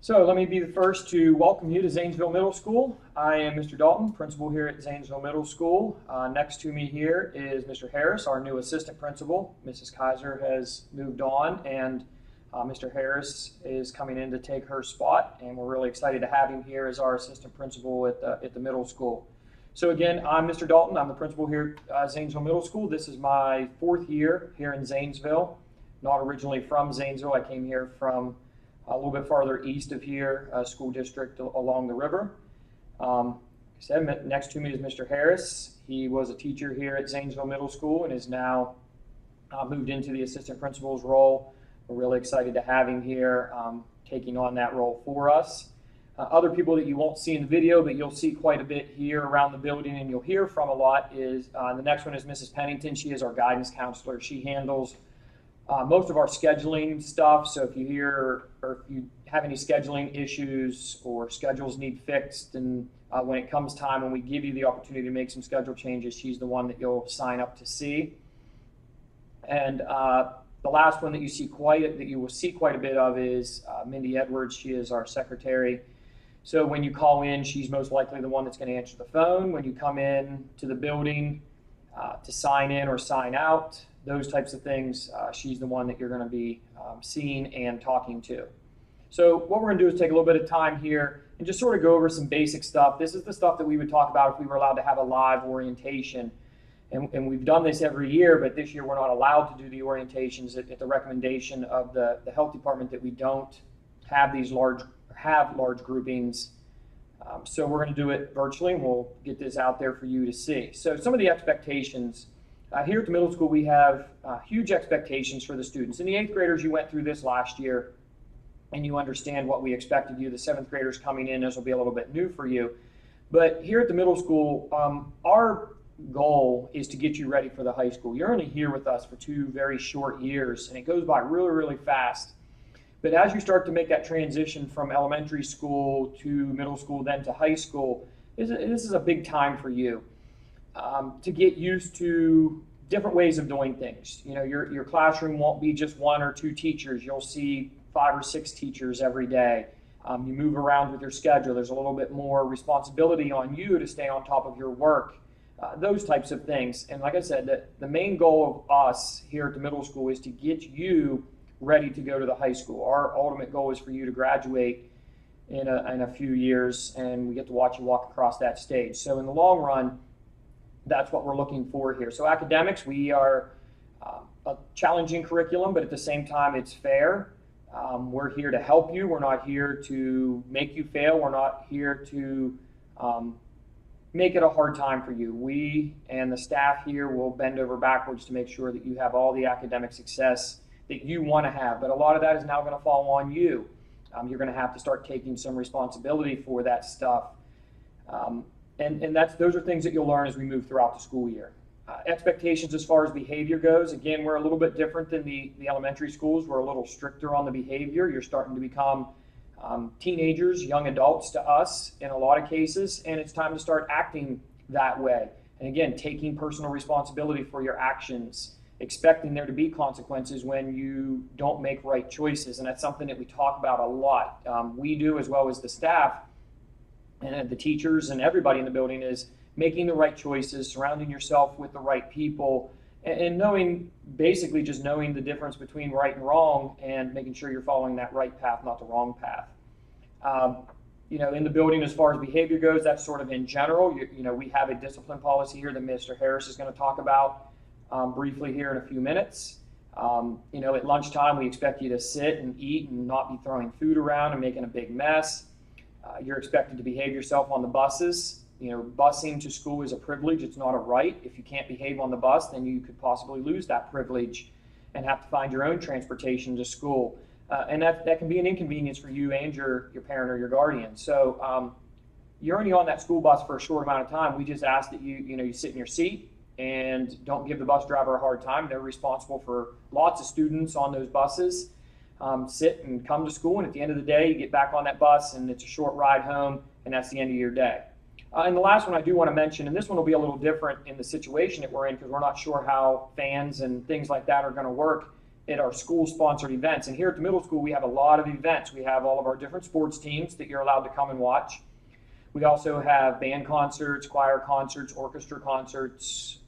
So let me be the first to welcome you to Zanesville Middle School. I am Mr. Dalton, principal here at Zanesville Middle School. Next to me here is Mr. Harris, our new assistant principal. Mrs. Kaiser has moved on, and Mr. Harris is coming in to take her spot, and we're really excited to have him here as our assistant principal at the middle school. So again, I'm Mr. Dalton. I'm the principal here at Zanesville Middle School. This is my 4th year here in Zanesville. Not originally from Zanesville. I came here from a little bit farther east of here, a school district along the river. Next to me is Mr. Harris. He was a teacher here at Zanesville Middle School and is now moved into the assistant principal's role. We're really excited to have him here, taking on that role for us. Other people that you won't see in the video, but you'll see quite a bit here around the building and you'll hear from a lot is, the next one is Mrs. Pennington. She is our guidance counselor. She handles most of our scheduling stuff. So if you hear or if you have any scheduling issues or schedules need fixed, and when it comes time when we give you the opportunity to make some schedule changes, she's the one that you'll sign up to see. And the last one that you will see quite a bit of is Mindy Edwards. She is our secretary. So when you call in, she's most likely the one that's going to answer the phone. When you come in to the building to sign in or sign out, those types of things, she's the one that you're going to be seeing and talking to. So what we're going to do is take a little bit of time here and just sort of go over some basic stuff. This is the stuff that we would talk about if we were allowed to have a live orientation. And we've done this every year, but this year we're not allowed to do the orientations at the recommendation of the health department that we don't have these large groupings. So we're going to do it virtually, and we'll get this out there for you to see. So some of the expectations. Here at the middle school, we have huge expectations for the students. In the 8th graders, you went through this last year, and you understand what we expect of you. The 7th graders coming in, this will be a little bit new for you. But here at the middle school, our goal is to get you ready for the high school. You're only here with us for 2 very short years, and it goes by really, really fast. But as you start to make that transition from elementary school to middle school, then to high school, this is a big time for you. To get used to different ways of doing things. You know, your classroom won't be just 1 or 2 teachers. You'll see 5 or 6 teachers every day. You move around with your schedule. There's a little bit more responsibility on you to stay on top of your work, those types of things. And like I said, the main goal of us here at the middle school is to get you ready to go to the high school. Our ultimate goal is for you to graduate in a few years, and we get to watch you walk across that stage. So in the long run, that's what we're looking for here. So academics, we are a challenging curriculum, but at the same time, it's fair. We're here to help you. We're not here to make you fail. We're not here to make it a hard time for you. We and the staff here will bend over backwards to make sure that you have all the academic success that you want to have. But a lot of that is now going to fall on you. You're going to have to start taking some responsibility for that stuff. And those are things that you'll learn as we move throughout the school year. Expectations as far as behavior goes, again, we're a little bit different than the elementary schools. We're a little stricter on the behavior. You're starting to become teenagers, young adults to us in a lot of cases, and it's time to start acting that way. And again, taking personal responsibility for your actions, expecting there to be consequences when you don't make right choices. And that's something that we talk about a lot. We do, as well as the staff and the teachers and everybody in the building, is making the right choices, surrounding yourself with the right people, and basically just knowing the difference between right and wrong and making sure you're following that right path, not the wrong path. In the building, as far as behavior goes, that's sort of in general. We have a discipline policy here that Mr. Harris is going to talk about briefly here in a few minutes. At lunchtime, we expect you to sit and eat and not be throwing food around and making a big mess. You're expected to behave yourself on the buses. Busing to school is a privilege. It's not a right. If you can't behave on the bus, then you could possibly lose that privilege and have to find your own transportation to school. And that can be an inconvenience for you and your parent or your guardian. So you're only on that school bus for a short amount of time. We just ask that you sit in your seat and don't give the bus driver a hard time. They're responsible for lots of students on those buses. Sit and come to school, and at the end of the day, you get back on that bus, and it's a short ride home, and that's the end of your day. And the last one I do want to mention, and this one will be a little different in the situation that we're in because we're not sure how fans and things like that are going to work at our school-sponsored events. And here at the middle school, we have a lot of events. We have all of our different sports teams that you're allowed to come and watch. We also have band concerts, choir concerts, orchestra concerts.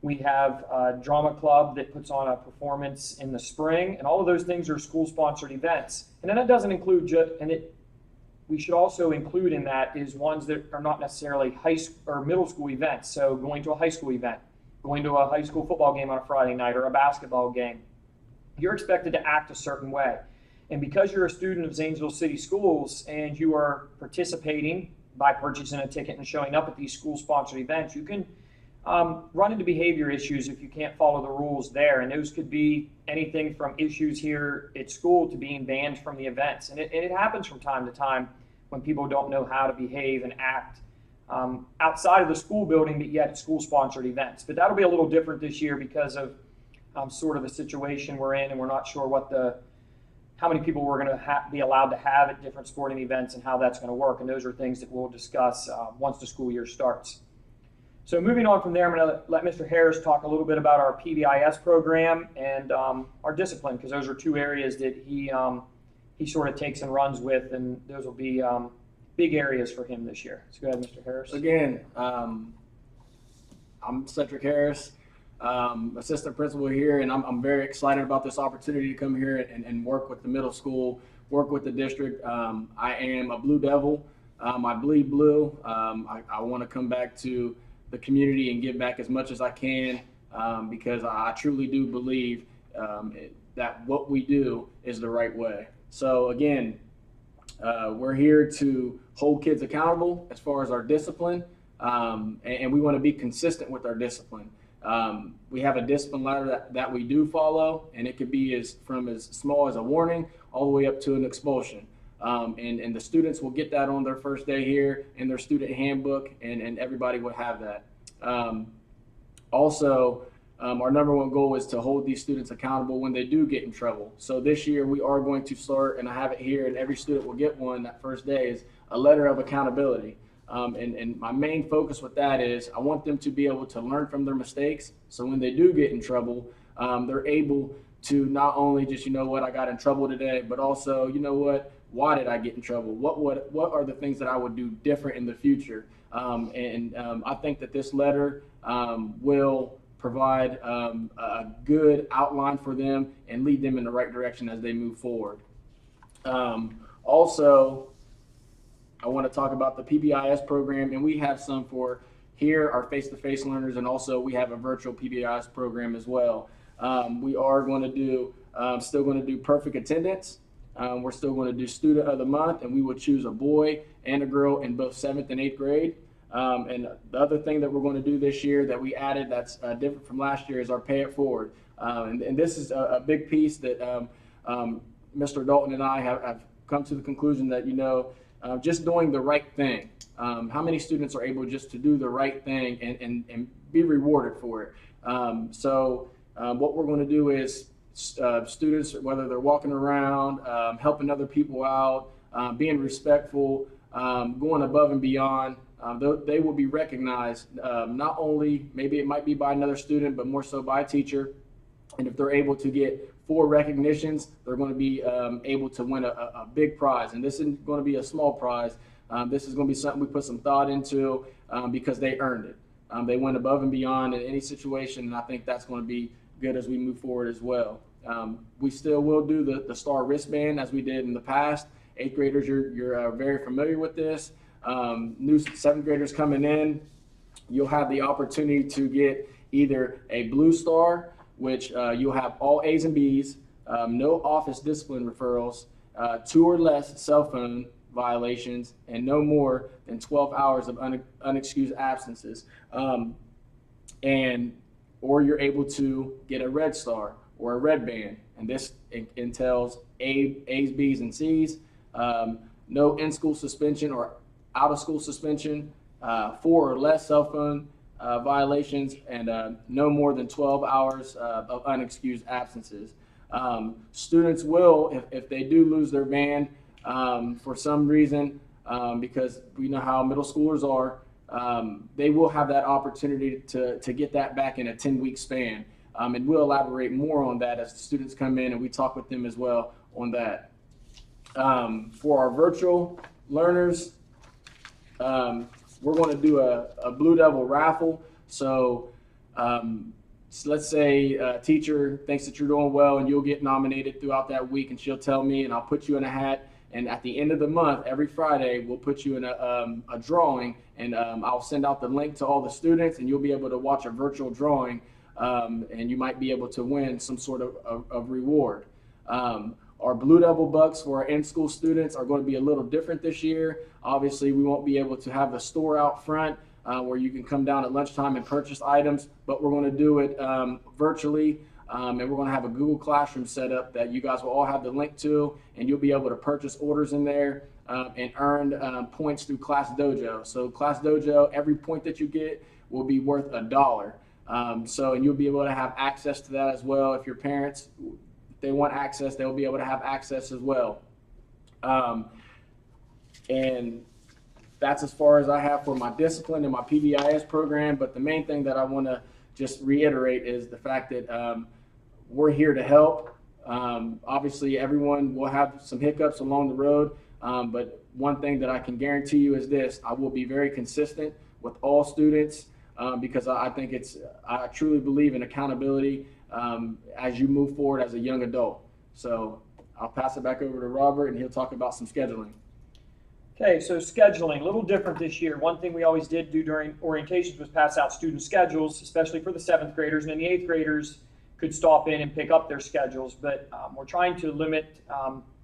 We have a drama club that puts on a performance in the spring, and all of those things are school-sponsored events. And then that doesn't include we should also include in that is ones that are not necessarily high or middle school events. So going to a high school event, going to a high school football game on a Friday night or a basketball game. You're expected to act a certain way. And because you're a student of Zanesville City Schools and you are participating by purchasing a ticket and showing up at these school-sponsored events, you can run into behavior issues if you can't follow the rules there. And those could be anything from issues here at school to being banned from the events. And it happens from time to time when people don't know how to behave and act outside of the school building, but yet at school-sponsored events. But that'll be a little different this year because of sort of the situation we're in, and we're not sure how many people we're going to be allowed to have at different sporting events and how that's going to work. And those are things that we'll discuss once the school year starts. So moving on from there, I'm going to let Mr. Harris talk a little bit about our PBIS program and our discipline, because those are two areas that he sort of takes and runs with, and those will be big areas for him this year. So go ahead, Mr. Harris. Again, I'm Cedric Harris, assistant principal here, and I'm very excited about this opportunity to come here and work with the middle school, work with the district. I am a Blue Devil. I bleed blue. I want to come back to the community and give back as much as I can because I truly do believe that what we do is the right way. So again, we're here to hold kids accountable as far as our discipline, and we want to be consistent with our discipline. We have a discipline ladder that we do follow, and it could be from as small as a warning all the way up to an expulsion. And the students will get that on their first day here in their student handbook, and everybody will have that. Also, our number one goal is to hold these students accountable when they do get in trouble. So this year we are going to start, and I have it here, and every student will get one that first day, is a letter of accountability. And my main focus with that is I want them to be able to learn from their mistakes. So when they do get in trouble, they're able to not only just, you know what, I got in trouble today, but also, you know what, why did I get in trouble? What are the things that I would do different in the future? I think that this letter will provide a good outline for them and lead them in the right direction as they move forward. Also, I want to talk about the PBIS program, and we have some for here, our face-to-face learners, and also we have a virtual PBIS program as well. We are going to do, still going to do perfect attendance. We're still going to do student of the month, and we will choose a boy and a girl in both 7th and 8th grade. And the other thing that we're going to do this year that we added that's different from last year is our pay it forward. And this is a big piece that Mr. Dalton and I have come to the conclusion that, you know, just doing the right thing. How many students are able just to do the right thing and be rewarded for it? So what we're going to do is students, whether they're walking around, helping other people out, being respectful, going above and beyond, they will be recognized not only, maybe it might be by another student, but more so by a teacher. And if they're able to get 4 recognitions, they're going to be able to win a big prize. And this isn't going to be a small prize. This is going to be something we put some thought into because they earned it. They went above and beyond in any situation, and I think that's going to be good as we move forward as well. We still will do the STAR wristband as we did in the past. 8th graders, you're very familiar with this. New 7th graders coming in, you'll have the opportunity to get either a blue star, which you'll have all A's and B's, no office discipline referrals, 2 or less cell phone violations, and no more than 12 hours of unexcused absences. Or you're able to get a red star or a red band, and this entails A's, B's, and C's, no in-school suspension or out-of-school suspension, 4 or less cell phone violations, and no more than 12 hours of unexcused absences. Students will, if they do lose their band for some reason, because we know how middle schoolers are, they will have that opportunity to get that back in a 10-week span. And we'll elaborate more on that as the students come in and we talk with them as well on that. For our virtual learners, we're going to do a Blue Devil raffle. So let's say a teacher thinks that you're doing well and you'll get nominated throughout that week, and she'll tell me, and I'll put you in a hat. And at the end of the month, every Friday, we'll put you in a drawing, and I'll send out the link to all the students, and you'll be able to watch a virtual drawing, and you might be able to win some sort of reward. Our Blue Devil Bucks for our in-school students are going to be a little different this year. Obviously, we won't be able to have the store out front where you can come down at lunchtime and purchase items, but we're going to do it virtually. And we're going to have a Google Classroom set up that you guys will all have the link to, and you'll be able to purchase orders in there and earn points through Class Dojo. So Class Dojo, every point that you get will be worth $1. And you'll be able to have access to that as well. If your parents, if they want access, they'll be able to have access as well. And that's as far as I have for my discipline and my PBIS program. But the main thing that I want to just reiterate is the fact that we're here to help. Obviously, everyone will have some hiccups along the road, but one thing that I can guarantee you is this: I will be very consistent with all students because I think I truly believe in accountability as you move forward as a young adult. So I'll pass it back over to Robert, and he'll talk about some scheduling. Okay, so scheduling, a little different this year. One thing we always did do during orientations was pass out student schedules, especially for the 7th graders, and then the 8th graders could stop in and pick up their schedules, but we're trying to limit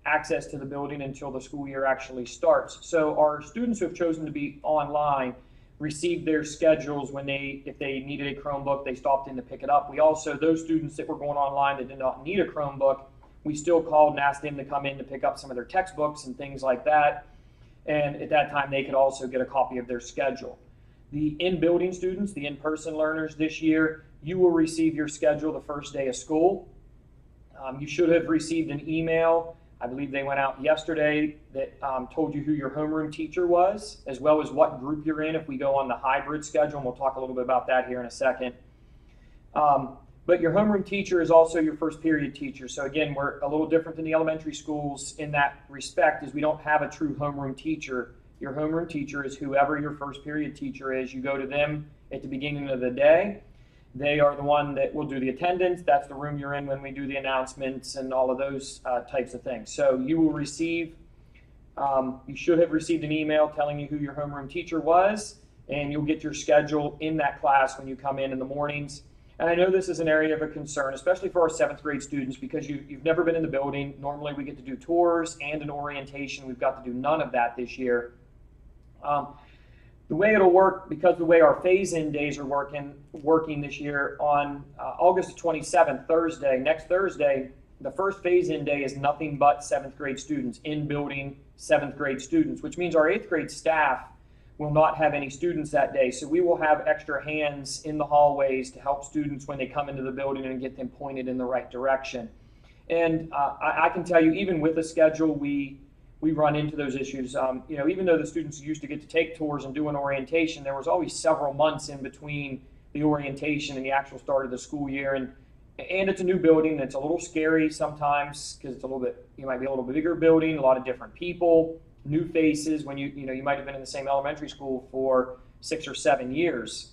access to the building until the school year actually starts. So our students who have chosen to be online received their schedules when if they needed a Chromebook, they stopped in to pick it up. We also, those students that were going online that did not need a Chromebook, we still called and asked them to come in to pick up some of their textbooks and things like that. And at that time, they could also get a copy of their schedule. The in-building students, the in-person learners this year, you will receive your schedule the first day of school. You should have received an email. I believe they went out yesterday that told you who your homeroom teacher was, as well as what group you're in if we go on the hybrid schedule, and we'll talk a little bit about that here in a second. But your homeroom teacher is also your first period teacher. So again, we're a little different than the elementary schools in that respect, is we don't have a true homeroom teacher. Your homeroom teacher is whoever your first period teacher is. You go to them at the beginning of the day. They are the one that will do the attendance. That's the room you're in when we do the announcements and all of those types of things. So you will receive, you should have received an email telling you who your homeroom teacher was, and you'll get your schedule in that class when you come in the mornings. And I know this is an area of a concern, especially for our 7th grade students, because you've never been in the building. Normally we get to do tours and an orientation. We've got to do none of that this year. The way it'll work, because the way our phase-in days are working this year, on August 27th, next Thursday, the first phase-in day is nothing but 7th grade students, in-building 7th grade students, which means our 8th grade staff will not have any students that day. So we will have extra hands in the hallways to help students when they come into the building and get them pointed in the right direction. And I can tell you, even with a schedule, we run into those issues. Even though the students used to get to take tours and do an orientation, there was always several months in between the orientation and the actual start of the school year. And it's a new building. It's a little scary sometimes because you might be a little bit bigger building, a lot of different people, new faces when you might have been in the same elementary school for 6 or 7 years.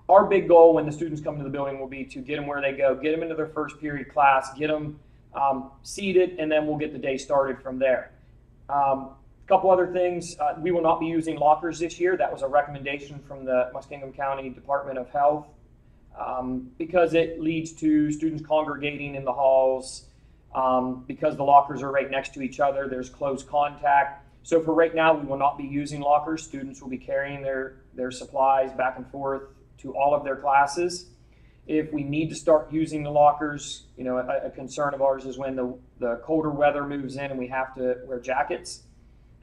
Our big goal when the students come into the building will be to get them where they go, get them into their first period class, get them seated, and then we'll get the day started from there. A couple other things, we will not be using lockers this year. That was a recommendation from the Muskingum County Department of Health because it leads to students congregating in the halls. Because the lockers are right next to each other, there's close contact. So for right now, we will not be using lockers. Students will be carrying their supplies back and forth to all of their classes. If we need to start using the lockers, a concern of ours is when the colder weather moves in and we have to wear jackets,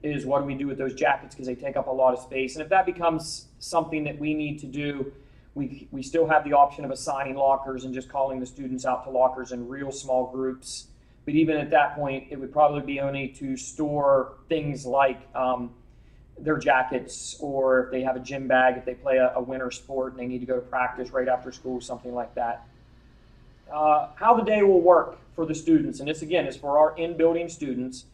is what do we do with those jackets because they take up a lot of space. And if that becomes something that we need to do, we still have the option of assigning lockers and just calling the students out to lockers in real small groups. But even at that point, it would probably be only to store things like their jackets, or if they have a gym bag, if they play a winter sport and they need to go to practice right after school, something like that. How the day will work for the students, and this again is for our in-building students.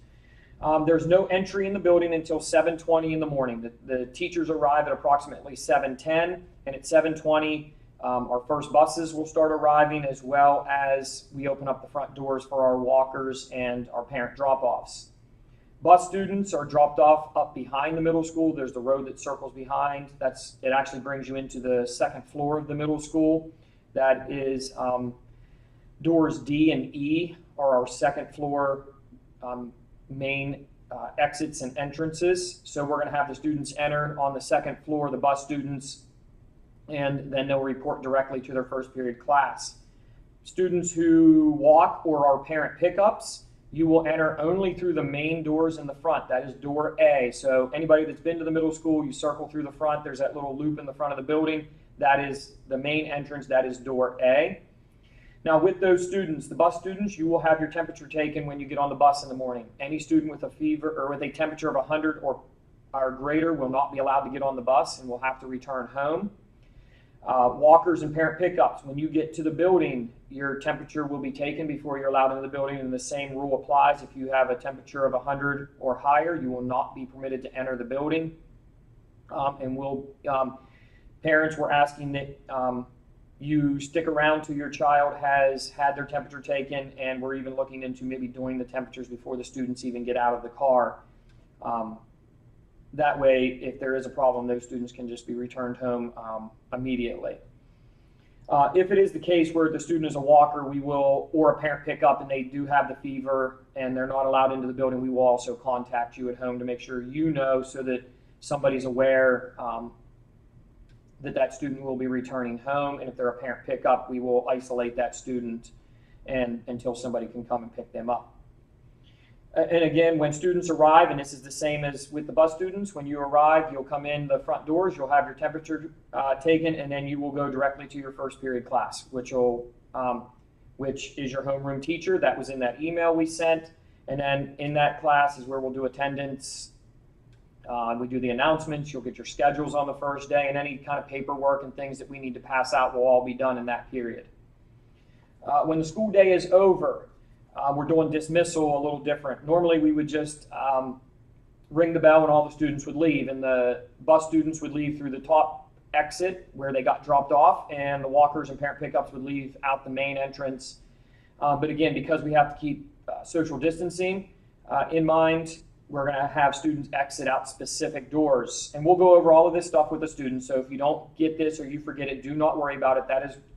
There's no entry in the building until 7:20 in the morning. The teachers arrive at approximately 7:10, and at 7:20, our first buses will start arriving, as well as we open up the front doors for our walkers and our parent drop-offs. Bus students are dropped off up behind the middle school. There's the road that circles behind. It actually brings you into the second floor of the middle school. That is doors D and E are our second floor main exits and entrances. So we're going to have the students enter on the second floor, the bus students, and then they'll report directly to their first period class. Students who walk or are parent pickups, you will enter only through the main doors in the front. That is door A. So anybody that's been to the middle school, you circle through the front. There's that little loop in the front of the building. That is the main entrance. That is door A. Now with those students, the bus students, you will have your temperature taken when you get on the bus in the morning. Any student with a fever or with a temperature of 100 or greater will not be allowed to get on the bus and will have to return home. Walkers and parent pickups, when you get to the building, your temperature will be taken before you're allowed into the building, and the same rule applies. If you have a temperature of 100 or higher, you will not be permitted to enter the building. Parents were asking that you stick around till your child has had their temperature taken, and we're even looking into maybe doing the temperatures before the students even get out of the car. That way, if there is a problem, those students can just be returned home immediately. If it is the case where the student is a walker, or a parent pickup, and they do have the fever and they're not allowed into the building, we will also contact you at home to make sure you know, so that somebody's aware that student will be returning home. And if they're a parent pickup, we will isolate that student until somebody can come and pick them up. And again, when students arrive, and this is the same as with the bus students, when you arrive, you'll come in the front doors, you'll have your temperature taken, and then you will go directly to your first period class, which is your homeroom teacher. That was in that email we sent. And then in that class is where we'll do attendance. We do the announcements. You'll get your schedules on the first day, and any kind of paperwork and things that we need to pass out will all be done in that period. When the school day is over, we're doing dismissal a little different. Normally we would just ring the bell and all the students would leave, and the bus students would leave through the top exit where they got dropped off, and the walkers and parent pickups would leave out the main entrance. But again, because we have to keep social distancing in mind, we're going to have students exit out specific doors. And we'll go over all of this stuff with the students, so if you don't get this or you forget it, do not worry about it.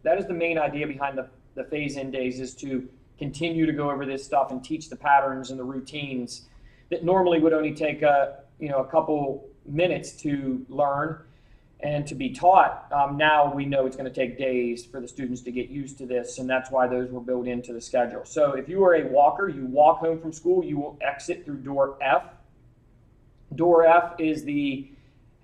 That is the main idea behind the phase-in days, is to continue to go over this stuff and teach the patterns and the routines that normally would only take a couple minutes to learn and to be taught. Now we know it's going to take days for the students to get used to this, and that's why those were built into the schedule. So if you are a walker, you walk home from school, you will exit through door F. Door F is the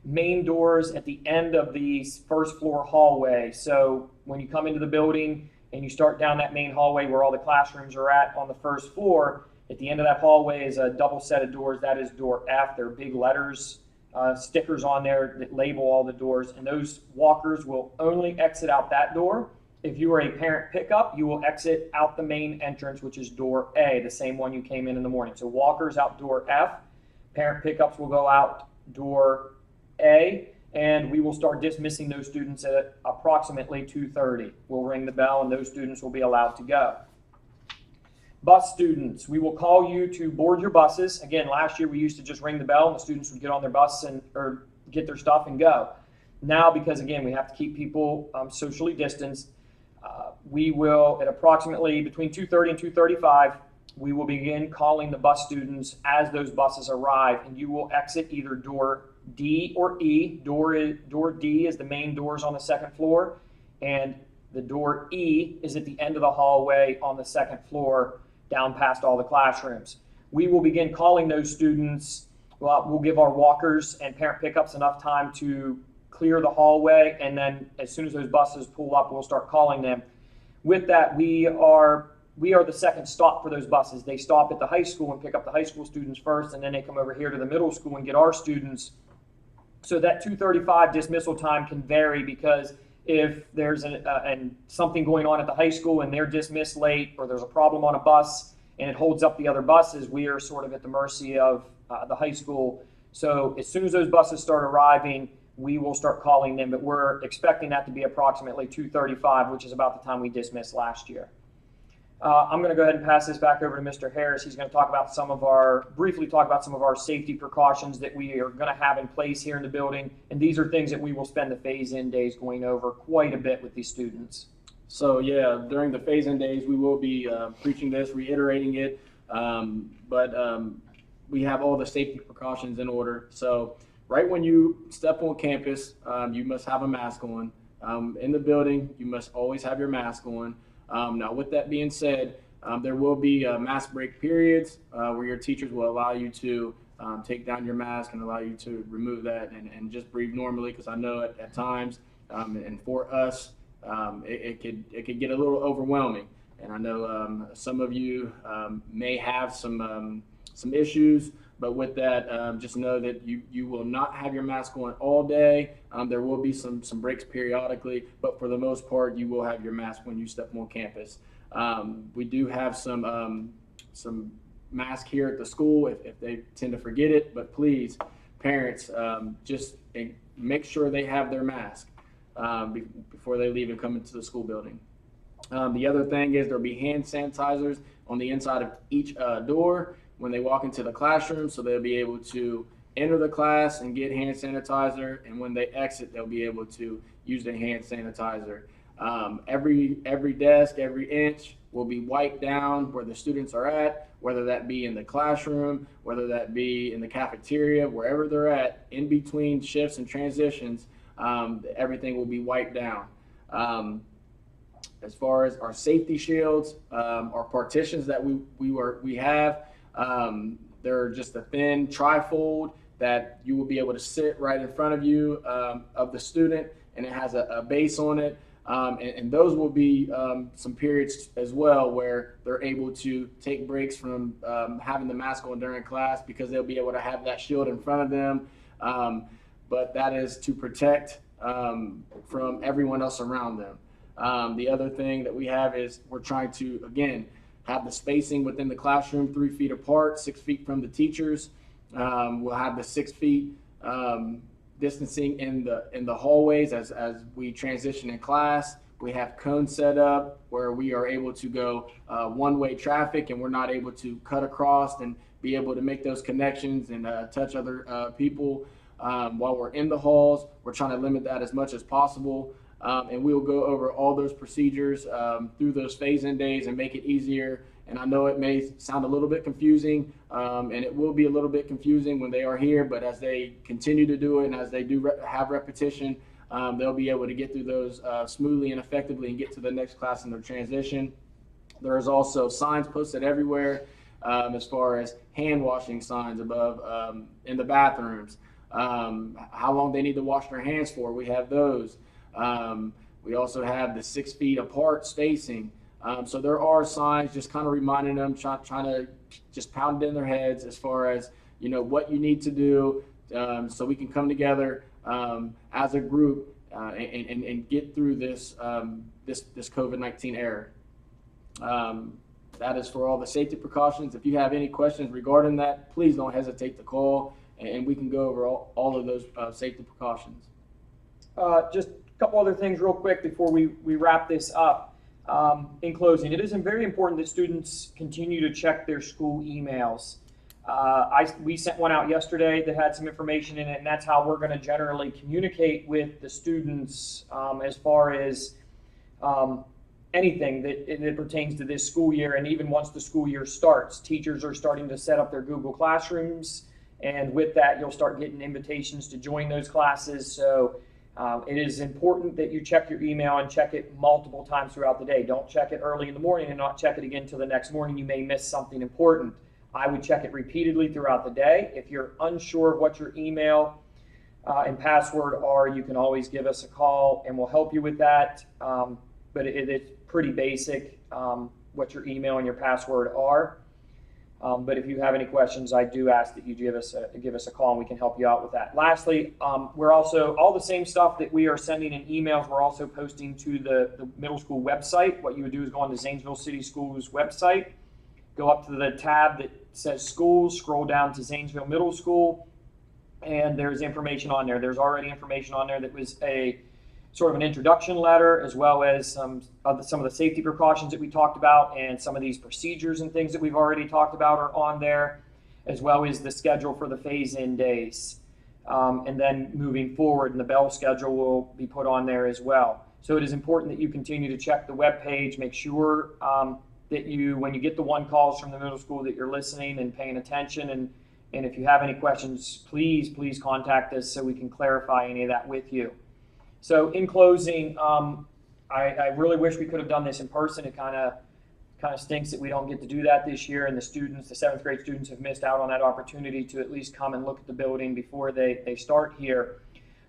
main doors at the end of the first floor hallway. So when you come into the building and you start down that main hallway where all the classrooms are at on the first floor, at the end of that hallway is a double set of doors. That is door F. There are big letters, stickers on there that label all the doors, and those walkers will only exit out that door. If you are a parent pickup, you will exit out the main entrance, which is door A, the same one you came in the morning. So walkers out door F, parent pickups will go out door A, and we will start dismissing those students at approximately 2:30. We'll ring the bell, and those students will be allowed to go. Bus students, we will call you to board your buses. Again, last year we used to just ring the bell and the students would get on their bus or get their stuff and go. Now, because again, we have to keep people socially distanced, we will, at approximately between 2:30 and 2:35, we will begin calling the bus students as those buses arrive, and you will exit either door D or E. Door D is the main doors on the second floor, and the door E is at the end of the hallway on the second floor, down past all the classrooms. We will begin calling those students. We'll give our walkers and parent pickups enough time to clear the hallway, and then as soon as those buses pull up, we'll start calling them. With that, we are the second stop for those buses. They stop at the high school and pick up the high school students first, and then they come over here to the middle school and get our students So that 2:35 dismissal time can vary because if there's something going on at the high school and they're dismissed late, or there's a problem on a bus and it holds up the other buses, we are sort of at the mercy of the high school. So as soon as those buses start arriving, we will start calling them, but we're expecting that to be approximately 2:35, which is about the time we dismissed last year. I'm going to go ahead and pass this back over to Mr. Harris. He's going to briefly talk about some of our safety precautions that we are going to have in place here in the building. And these are things that we will spend the phase-in days going over quite a bit with these students. So yeah, during the phase-in days, we will be preaching this, reiterating it, but we have all the safety precautions in order. So right when you step on campus, you must have a mask on. In the building, you must always have your mask on. Now, with that being said, there will be mask break periods where your teachers will allow you to take down your mask and allow you to remove that and just breathe normally, because I know at times, and for us, it could get a little overwhelming. And I know some of you may have some issues, but with that, just know that you will not have your mask on all day. There will be some breaks periodically, but for the most part, you will have your mask when you step on campus. We do have some mask here at the school if they tend to forget it, but please, parents, just make sure they have their mask before they leave and come into the school building. The other thing is there'll be hand sanitizers on the inside of each door when they walk into the classroom, so they'll be able to enter the class and get hand sanitizer, and when they exit, they'll be able to use the hand sanitizer. Every desk, every inch will be wiped down where the students are at, whether that be in the classroom, whether that be in the cafeteria, wherever they're at, in between shifts and transitions, everything will be wiped down. As far as our safety shields, our partitions that we have, they're just a thin trifold that you will be able to sit right in front of you of the student, and it has a base on it. And those will be some periods as well where they're able to take breaks from having the mask on during class, because they'll be able to have that shield in front of them. But that is to protect from everyone else around them. The other thing that we have is we're trying to, again, have the spacing within the classroom 3 feet apart, 6 feet from the teachers. We'll have the 6 feet distancing in the hallways as we transition in class. We have cones set up where we are able to go one-way traffic, and we're not able to cut across and be able to make those connections and touch other people while we're in the halls. We're trying to limit that as much as possible. And we'll go over all those procedures through those phase-in days and make it easier. And I know it may sound a little bit confusing, and it will be a little bit confusing when they are here, but as they continue to do it and as they do have repetition, they'll be able to get through those smoothly and effectively and get to the next class in their transition. There is also signs posted everywhere as far as hand washing signs above in the bathrooms. How long they need to wash their hands for, we have those. We also have the 6 feet apart spacing. So there are signs just kind of reminding them, trying to just pound it in their heads as far as, what you need to do so we can come together as a group and get through this COVID-19 era. That is for all the safety precautions. If you have any questions regarding that, please don't hesitate to call, and we can go over all of those safety precautions. Just a couple other things real quick before we wrap this up. In closing, it is very important that students continue to check their school emails. We sent one out yesterday that had some information in it, and that's how we're going to generally communicate with the students as far as anything that pertains to this school year. And even once the school year starts, teachers are starting to set up their Google Classrooms, and with that, you'll start getting invitations to join those classes. So it is important that you check your email and check it multiple times throughout the day. Don't check it early in the morning and not check it again till the next morning. You may miss something important. I would check it repeatedly throughout the day. If you're unsure of what your email and password are, you can always give us a call and we'll help you with that. But it's pretty basic what your email and your password are. But if you have any questions, I do ask that you give us a call and we can help you out with that. Lastly, we're also, all the same stuff that we are sending in emails, we're also posting to the middle school website. What you would do is go on the Zanesville City Schools website, go up to the tab that says schools, scroll down to Zanesville Middle School, and there's information on there. There's already information on there that was a sort of an introduction letter, as well as some of the safety precautions that we talked about, and some of these procedures and things that we've already talked about are on there, as well as the schedule for the phase-in days. And then moving forward, and the bell schedule will be put on there as well. So it is important that you continue to check the web page, make sure that you, when you get the one calls from the middle school, that you're listening and paying attention. And if you have any questions, please contact us so we can clarify any of that with you. So in closing, I really wish we could have done this in person. It kind of stinks that we don't get to do that this year, and the students, the 7th grade students, have missed out on that opportunity to at least come and look at the building before they start here.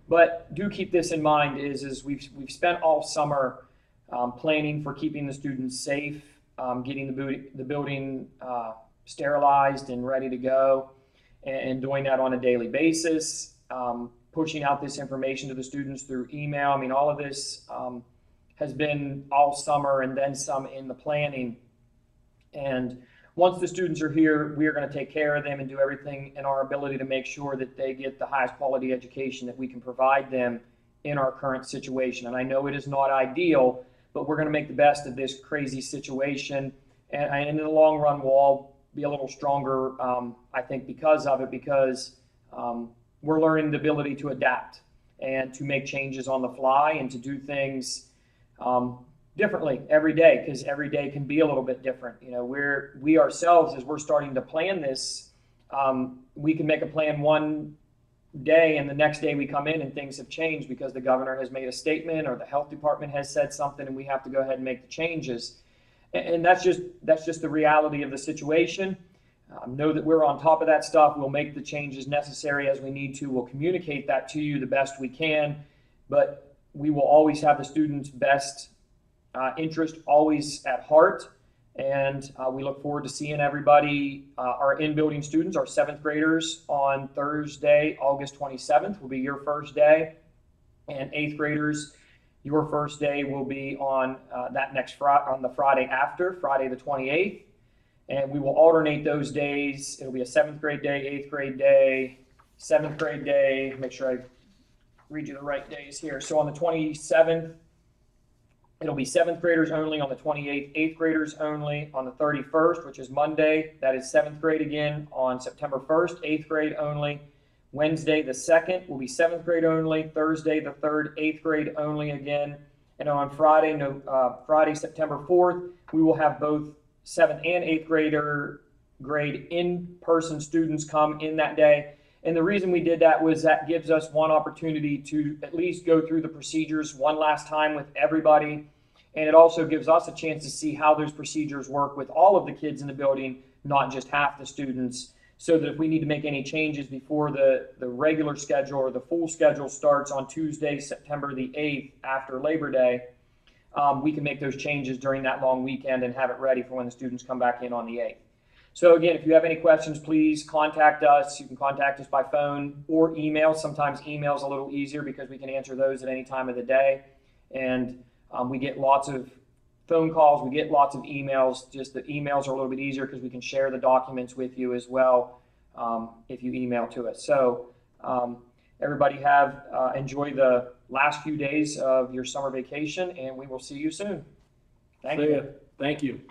But do keep this in mind, is we've spent all summer planning for keeping the students safe, getting the building sterilized and ready to go, and doing that on a daily basis, pushing out this information to the students through email. I mean, all of this has been all summer and then some in the planning. And once the students are here, we are going to take care of them and do everything in our ability to make sure that they get the highest quality education that we can provide them in our current situation. And I know it is not ideal, but we're going to make the best of this crazy situation. And in the long run, we'll all be a little stronger, I think, because of it, because we're learning the ability to adapt and to make changes on the fly and to do things differently every day, because every day can be a little bit different. You know, we ourselves, as we're starting to plan this, we can make a plan one day and the next day we come in and things have changed because the governor has made a statement or the health department has said something, and we have to go ahead and make the changes. And that's just the reality of the situation. Know that we're on top of that stuff. We'll make the changes necessary as we need to. We'll communicate that to you the best we can, but we will always have the students' best interest always at heart. And we look forward to seeing everybody, our in-building students, our 7th graders, on Thursday, August 27th will be your first day, and 8th graders, your first day will be on on the Friday after, Friday the 28th. And we will alternate those days. It'll be a 7th grade day, 8th grade day, 7th grade day. Make sure I read you the right days here. So on the 27th, it'll be 7th graders only. On the 28th, 8th graders only. On the 31st, which is Monday, that is 7th grade again. On September 1st, 8th grade only. Wednesday the 2nd will be 7th grade only. Thursday the 3rd, 8th grade only again. And on Friday, Friday, September 4th, we will have both 7th and 8th grade in-person students come in that day. And the reason we did that was that gives us one opportunity to at least go through the procedures one last time with everybody. And it also gives us a chance to see how those procedures work with all of the kids in the building, not just half the students, so that if we need to make any changes before the regular schedule or the full schedule starts on Tuesday, September the 8th after Labor Day, we can make those changes during that long weekend and have it ready for when the students come back in on the 8th. So again, if you have any questions, please contact us. You can contact us by phone or email. Sometimes email is a little easier because we can answer those at any time of the day. And we get lots of phone calls, we get lots of emails. Just the emails are a little bit easier because we can share the documents with you as well if you email to us. So everybody enjoy the last few days of your summer vacation, and we will see you soon. Thank you. Thank you.